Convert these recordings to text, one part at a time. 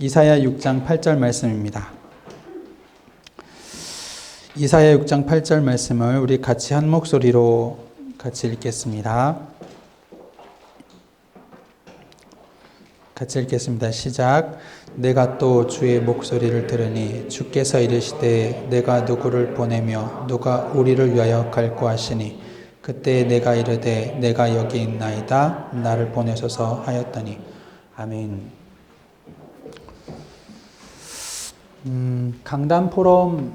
이사야 6장 8절 말씀입니다. 이사야 6장 8절 말씀을 우리 같이 한 목소리로 같이 읽겠습니다. 같이 읽겠습니다. 시작. 내가 또 주의 목소리를 들으니 주께서 이르시되 내가 누구를 보내며 누가 우리를 위하여 갈고 하시니 그때 내가 이르되 내가 여기 있나이다 나를 보내소서 하였더니 아멘. 강단 포럼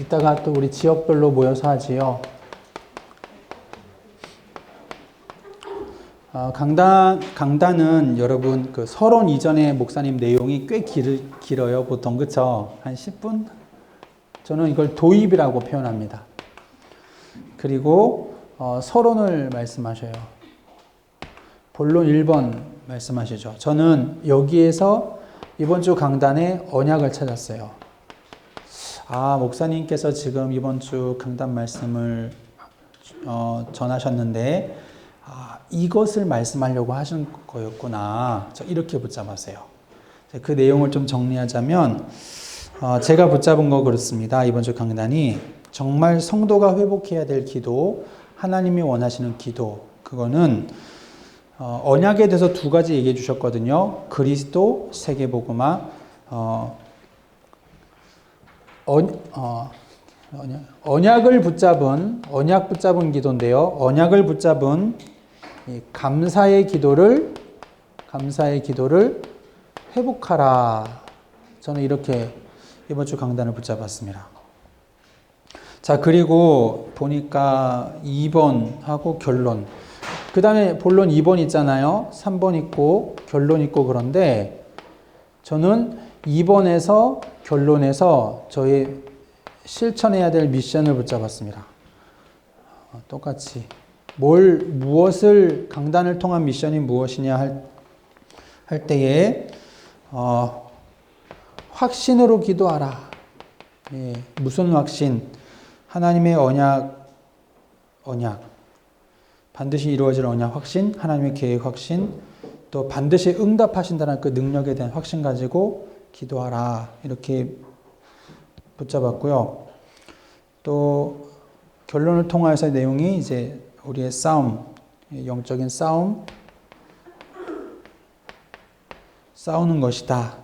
이따가 또 우리 지역별로 모여서 하지요. 강단은 여러분 그 서론 이전에 목사님 내용이 꽤 길어요. 보통 그쵸? 한 10분? 저는 이걸 도입이라고 표현합니다. 그리고 서론을 말씀하셔요. 본론 1번 말씀하시죠. 저는 여기에서 이번 주 강단에 언약을 찾았어요. 목사님께서 지금 이번 주 강단 말씀을 전하셨는데 이것을 말씀하려고 하신 거였구나. 이렇게 붙잡았어요. 그 내용을 좀 정리하자면 제가 붙잡은 거 그렇습니다. 이번 주 강단이 정말 성도가 회복해야 될 기도, 하나님이 원하시는 기도, 그거는 언약에 대해서 두 가지 얘기해 주셨거든요. 그리스도, 세계복음화, 언약 붙잡은 기도인데요. 언약을 붙잡은 감사의 기도를 회복하라. 저는 이렇게 이번 주 강단을 붙잡았습니다. 자, 그리고 보니까 2번 하고 결론. 그 다음에 본론 2번 있잖아요. 3번 있고 결론 있고 그런데 저는 2번에서 결론에서 저희 실천해야 될 미션을 붙잡았습니다. 똑같이 무엇을 강단을 통한 미션이 무엇이냐 할 때에 확신으로 기도하라. 예, 무슨 확신? 하나님의 언약 반드시 이루어질 언약 확신, 하나님의 계획 확신, 또 반드시 응답하신다는 그 능력에 대한 확신 가지고 기도하라. 이렇게 붙잡았고요. 또 결론을 통해서 내용이 이제 우리의 싸움, 영적인 싸우는 것이다.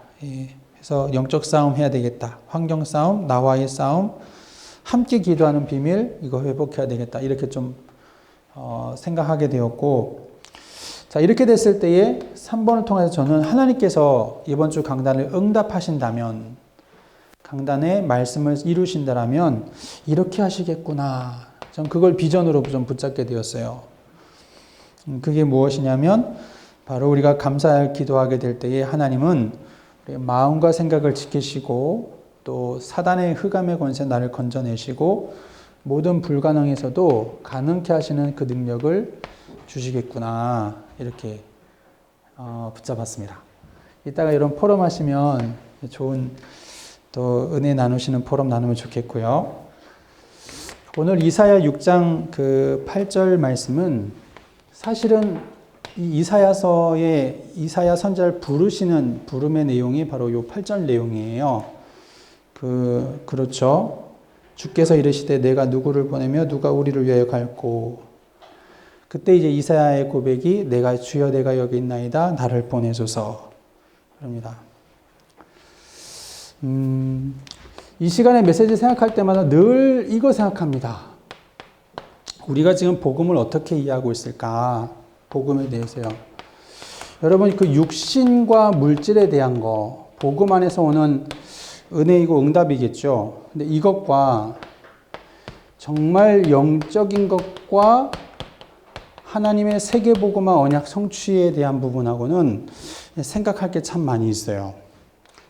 그래서 영적 싸움 해야 되겠다. 환경 싸움, 나와의 싸움, 함께 기도하는 비밀, 이거 회복해야 되겠다. 이렇게 좀 생각하게 되었고, 자, 이렇게 됐을 때에 3번을 통해서 저는 하나님께서 이번 주 강단을 응답하신다면, 강단의 말씀을 이루신다면 이렇게 하시겠구나. 전 그걸 비전으로 좀 붙잡게 되었어요. 그게 무엇이냐면 바로 우리가 감사할 기도하게 될 때에 하나님은 우리의 마음과 생각을 지키시고 또 사단의 흑암의 권세 나를 건져내시고 모든 불가능에서도 가능케 하시는 그 능력을 주시겠구나. 이렇게 붙잡았습니다. 이따가 이런 포럼 하시면 좋은 또 은혜 나누시는 포럼 나누면 좋겠고요. 오늘 이사야 6장 그 8절 말씀은 사실은 이 이사야 선지자를 부르시는 부름의 내용이 바로 요 8절 내용이에요. 그렇죠. 주께서 이르시되 내가 누구를 보내며 누가 우리를 위하여 갈고. 그때 이제 이사야의 고백이 내가 주여 내가 여기 있나이다 나를 보내소서. 그럽니다. 이 시간에 메시지 생각할 때마다 늘 이거 생각합니다. 우리가 지금 복음을 어떻게 이해하고 있을까? 복음에 대해서요. 여러분 그 육신과 물질에 대한 거, 복음 안에서 오는 은혜이고 응답이겠죠. 근데 이것과 정말 영적인 것과 하나님의 세계복음화 언약 성취에 대한 부분하고는 생각할 게 참 많이 있어요.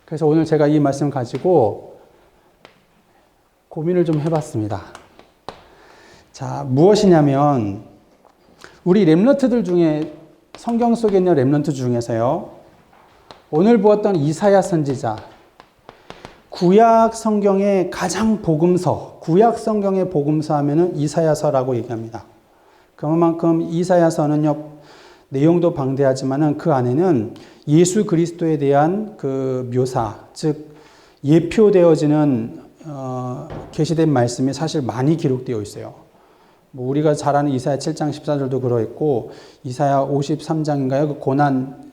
그래서 오늘 제가 이 말씀 가지고 고민을 좀 해봤습니다. 자, 무엇이냐면 우리 렘넌트들 중에 성경 속에 있는 렘넌트 중에서요. 오늘 보았던 이사야 선지자 구약 성경의 가장 복음서, 구약 성경의 복음서 하면은 이사야서라고 얘기합니다. 그만큼 이사야서는요, 내용도 방대하지만은 그 안에는 예수 그리스도에 대한 그 묘사, 즉 예표되어지는 계시된 말씀이 사실 많이 기록되어 있어요. 뭐 우리가 잘 아는 이사야 7장 14절도 그러했고 이사야 53장인가요? 그 고난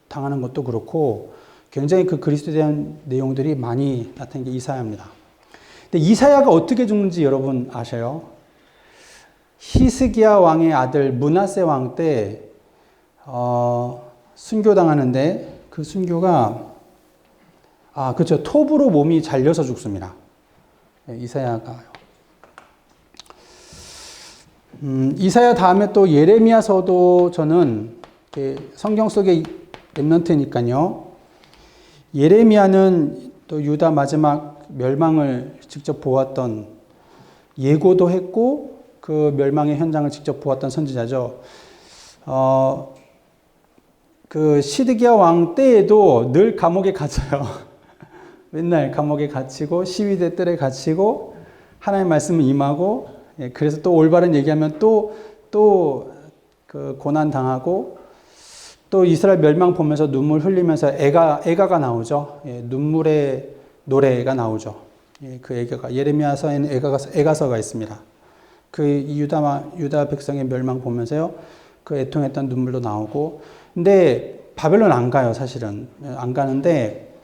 당하는 것도 그렇고 굉장히 그 그리스도에 대한 내용들이 많이 나타난 게 이사야입니다. 근데 이사야가 어떻게 죽는지 여러분 아셔요? 히스기야 왕의 아들 므낫세 왕 때 순교당하는데 그 순교가 그렇죠. 톱으로 몸이 잘려서 죽습니다. 이사야가요. 이사야 다음에 또 예레미야서도 저는 성경 속의 렘넌트니까요. 예레미야는 또 유다 마지막 멸망을 직접 보았던 예고도 했고 그 멸망의 현장을 직접 보았던 선지자죠. 그 시드기야 왕 때에도 늘 감옥에 갇혀요. 맨날 감옥에 갇히고 시위대 뜰에 갇히고 하나님의 말씀을 임하고 그래서 또 올바른 얘기하면 또 그 고난 당하고 또 이스라엘 멸망 보면서 눈물 흘리면서 애가가 나오죠. 눈물의 노래가 나오죠. 그 애가가 예레미야서에는 애가서가 있습니다. 그 유다 백성의 멸망 보면서요. 그 애통했던 눈물도 나오고. 근데 바벨론 안 가요, 사실은. 안 가는데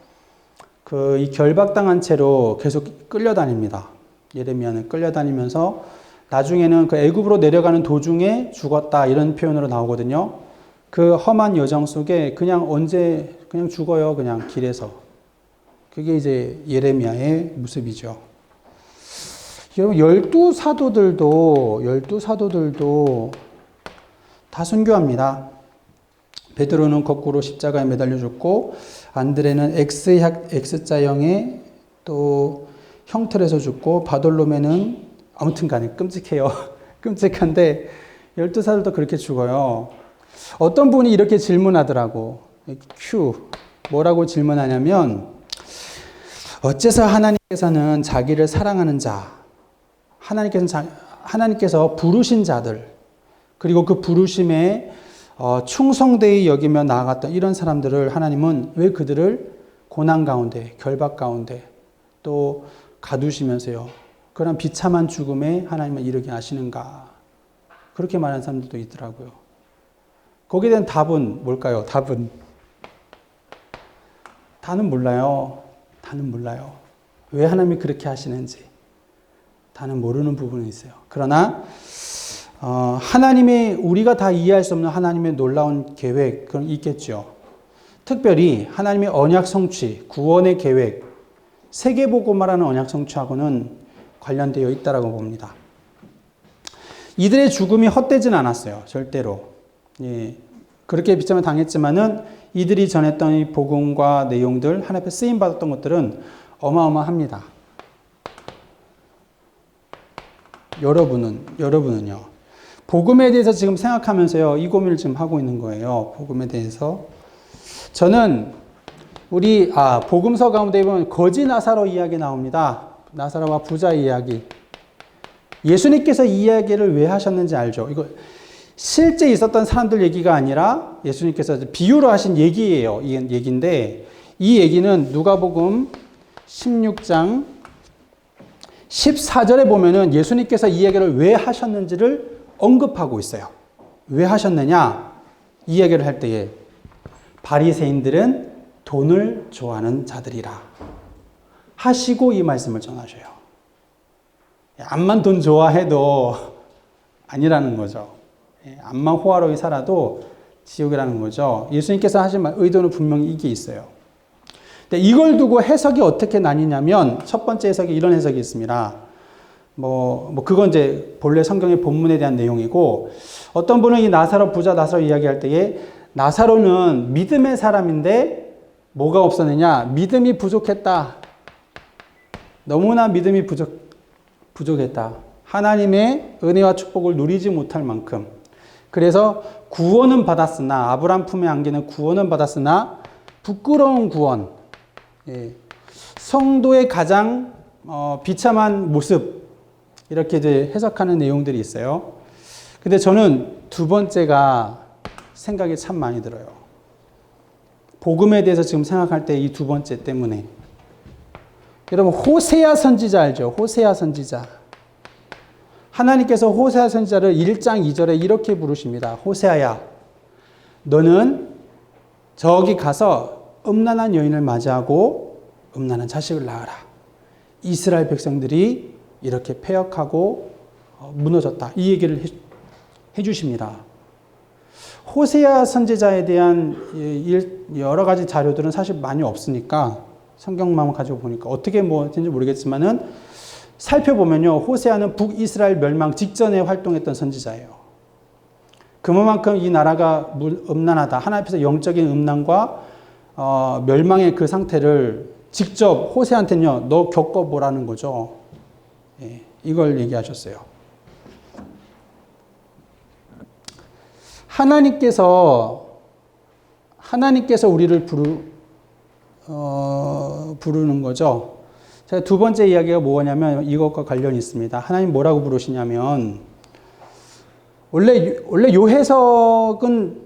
이 결박당한 채로 계속 끌려다닙니다. 예레미야는 끌려다니면서 나중에는 그 애굽으로 내려가는 도중에 죽었다 이런 표현으로 나오거든요. 그 험한 여정 속에 그냥 죽어요. 그냥 길에서. 그게 이제 예레미야의 모습이죠. 여러분, 열두 사도들도 다 순교합니다. 베드로는 거꾸로 십자가에 매달려 죽고, 안드레는 X자형의 또 형틀에서 죽고, 바돌로메는 아무튼 간에 끔찍해요. 끔찍한데, 12사도도 그렇게 죽어요. 어떤 분이 이렇게 질문하더라고. 뭐라고 질문하냐면, 어째서 하나님께서는 자기를 사랑하는 자, 하나님께서 부르신 자들, 그리고 그 부르심에 충성되이 여기며 나아갔던 이런 사람들을 하나님은 왜 그들을 고난 가운데, 결박 가운데 또 가두시면서요. 그런 비참한 죽음에 하나님은 이르게 하시는가. 그렇게 말하는 사람들도 있더라고요. 거기에 대한 답은 뭘까요? 답은 몰라요. 다는 몰라요. 왜 하나님이 그렇게 하시는지 다는 모르는 부분이 있어요. 그러나 하나님의 우리가 다 이해할 수 없는 하나님의 놀라운 계획 그건 있겠죠. 특별히 하나님의 언약 성취, 구원의 계획, 세계복음화라는 언약 성취하고는 관련되어 있다라고 봅니다. 이들의 죽음이 헛되진 않았어요. 절대로. 그렇게 비참을 당했지만은 이들이 전했던 이 복음과 내용들, 하나님 앞에 쓰임 받았던 것들은 어마어마합니다. 여러분은요. 복음에 대해서 지금 생각하면서요, 이 고민을 지금 하고 있는 거예요. 복음에 대해서. 저는 복음서 가운데 보면 거지 나사로 이야기 나옵니다. 나사로와 부자 이야기. 예수님께서 이 이야기를 왜 하셨는지 알죠? 이거 실제 있었던 사람들 얘기가 아니라 예수님께서 비유로 하신 얘기예요. 이 얘기인데 이 얘기는 누가복음 16장 14절에 보면은 예수님께서 이 이야기를 왜 하셨는지를 언급하고 있어요. 왜 하셨느냐? 이 이야기를 할 때에 바리새인들은 돈을 좋아하는 자들이라 하시고 이 말씀을 전하셔요. 암만 돈 좋아해도 아니라는 거죠. 암만 호화로이 살아도 지옥이라는 거죠. 예수님께서 하신 의도는 분명히 이게 있어요. 근데 이걸 두고 해석이 어떻게 나뉘냐면 첫 번째 해석이 이런 해석이 있습니다. 그건 이제 본래 성경의 본문에 대한 내용이고 어떤 분은 이 부자 나사로 이야기할 때에 나사로는 믿음의 사람인데 뭐가 없었느냐? 믿음이 부족했다. 너무나 믿음이 부족했다. 하나님의 은혜와 축복을 누리지 못할 만큼. 그래서 구원은 받았으나 아브라함 품에 안기는 구원은 받았으나 부끄러운 구원. 성도의 가장 비참한 모습. 이렇게 이제 해석하는 내용들이 있어요. 근데 저는 두 번째가 생각이 참 많이 들어요. 복음에 대해서 지금 생각할 때 이 두 번째 때문에. 여러분, 호세아 선지자 알죠? 호세아 선지자. 하나님께서 호세아 선지자를 1장 2절에 이렇게 부르십니다. 호세아야, 너는 저기 가서 음란한 여인을 맞이하고 음란한 자식을 낳아라. 이스라엘 백성들이 이렇게 패역하고 무너졌다. 이 얘기를 해주십니다. 호세아 선지자에 대한 여러 가지 자료들은 사실 많이 없으니까 성경만 가지고 보니까 어떻게 되는지 모르겠지만은 살펴보면요, 호세아는 북이스라엘 멸망 직전에 활동했던 선지자예요. 그만큼 이 나라가 음란하다, 하나님 앞에서 영적인 음란과 멸망의 그 상태를 직접 호세아한테는요, 너 겪어보라는 거죠. 예, 이걸 얘기하셨어요. 하나님께서 우리를 부르는 거죠. 제가 두 번째 이야기가 뭐냐면 이것과 관련이 있습니다. 하나님 뭐라고 부르시냐면, 원래 요 해석은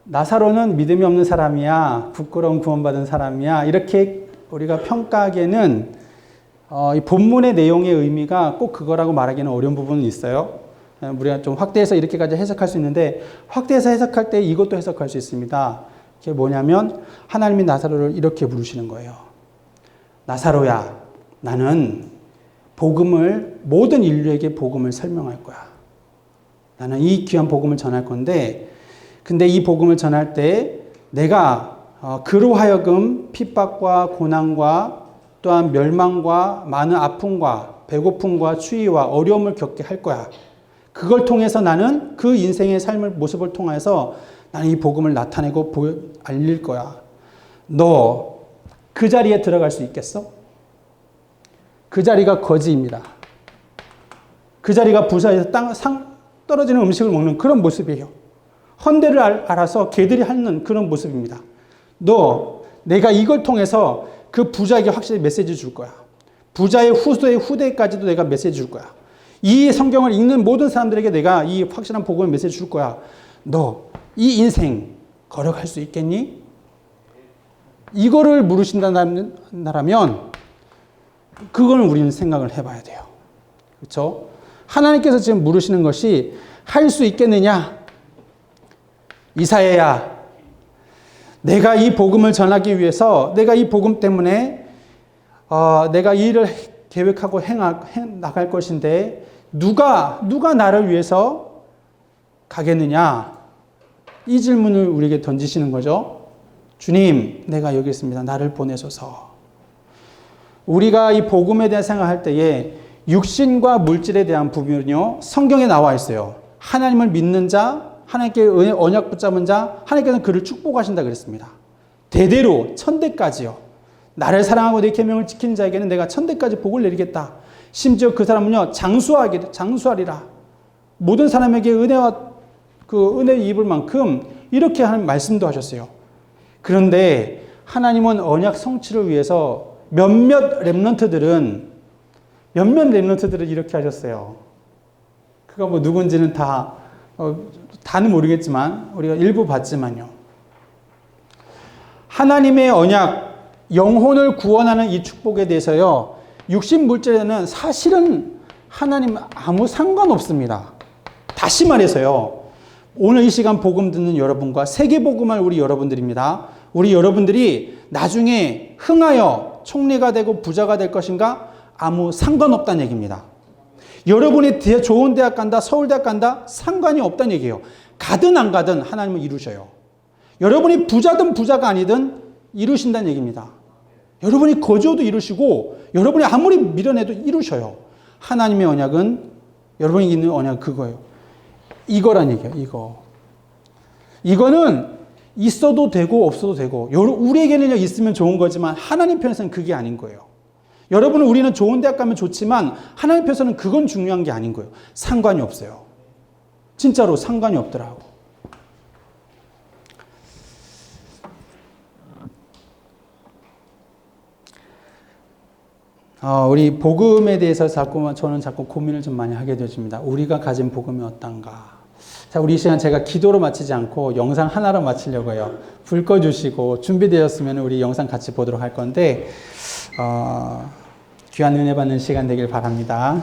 나사로는 믿음이 없는 사람이야, 부끄러운 구원받은 사람이야, 이렇게 우리가 평가하기에는 이 본문의 내용의 의미가 꼭 그거라고 말하기는 어려운 부분은 있어요. 우리가 좀 확대해서 이렇게까지 해석할 수 있는데, 확대해서 해석할 때 이것도 해석할 수 있습니다. 그게 뭐냐면 하나님이 나사로를 이렇게 부르시는 거예요. 나사로야, 나는 모든 인류에게 복음을 설명할 거야. 나는 이 귀한 복음을 전할 건데, 근데 이 복음을 전할 때 내가 그로 하여금 핍박과 고난과 또한 멸망과 많은 아픔과 배고픔과 추위와 어려움을 겪게 할 거야. 그걸 통해서 나는 그 인생의 삶의 모습을 통해서 나는 이 복음을 나타내고 알릴 거야. 너 그 자리에 들어갈 수 있겠어? 그 자리가 거지입니다. 그 자리가 부사에서 떨어지는 음식을 먹는 그런 모습이에요. 헌대를 알아서 개들이 핥는 그런 모습입니다. 내가 이걸 통해서 그 부자에게 확실히 메시지 줄 거야. 부자의 후대까지도 내가 메시지 줄 거야. 이 성경을 읽는 모든 사람들에게 내가 이 확실한 복음의 메시지 줄 거야. 너 이 인생 걸어갈 수 있겠니? 이거를 물으신다면 그거는 우리는 생각을 해봐야 돼요. 그렇죠? 하나님께서 지금 물으시는 것이 할 수 있겠느냐? 이사야야, 내가 이 복음을 전하기 위해서 내가 이 복음 때문에 내가 이 일을 계획하고 나갈 것인데 누가 나를 위해서 가겠느냐? 이 질문을 우리에게 던지시는 거죠. 주님, 내가 여기 있습니다. 나를 보내소서. 우리가 이 복음에 대해 생각할 때에 육신과 물질에 대한 부분은요, 성경에 나와 있어요. 하나님을 믿는 자, 하나님께 언약 붙잡은 자, 하나님께서는 그를 축복하신다 그랬습니다. 대대로 천대까지요. 나를 사랑하고 내 계명을 지키는 자에게는 내가 천대까지 복을 내리겠다. 심지어 그 사람은요, 장수하리라. 모든 사람에게 은혜와 그 은혜 입을 만큼 이렇게 하는 말씀도 하셨어요. 그런데 하나님은 언약 성취를 위해서 몇몇 렘넌트들은 이렇게 하셨어요. 그가 뭐 누군지는 다는 모르겠지만 우리가 일부 봤지만요. 하나님의 언약, 영혼을 구원하는 이 축복에 대해서요, 육신 물질에는 사실은 하나님 아무 상관없습니다. 다시 말해서요, 오늘 이 시간 복음 듣는 여러분과 세계 복음할 우리 여러분들입니다. 우리 여러분들이 나중에 흥하여 총리가 되고 부자가 될 것인가? 아무 상관없다는 얘기입니다. 여러분이 좋은 대학 간다, 서울대학 간다, 상관이 없다는 얘기예요. 가든 안 가든 하나님은 이루셔요. 여러분이 부자든 부자가 아니든 이루신다는 얘기입니다. 여러분이 거저도 이루시고 여러분이 아무리 미련해도 이루셔요. 하나님의 언약은, 여러분이 있는 언약은 그거예요. 이거란 얘기예요. 이거는 있어도 되고 없어도 되고, 우리에게는 있으면 좋은 거지만 하나님 편에서는 그게 아닌 거예요. 여러분은 우리는 좋은 대학 가면 좋지만 하나님 편에서는 그건 중요한 게 아닌 거예요. 상관이 없어요. 진짜로 상관이 없더라고. 우리 복음에 대해서 저는 자꾸 고민을 좀 많이 하게 되어집니다. 우리가 가진 복음이 어떤가. 자, 우리 이 시간 제가 기도로 마치지 않고 영상 하나로 마치려고 해요. 불 꺼주시고 준비되었으면 우리 영상 같이 보도록 할 건데, 귀한 은혜 받는 시간 되길 바랍니다.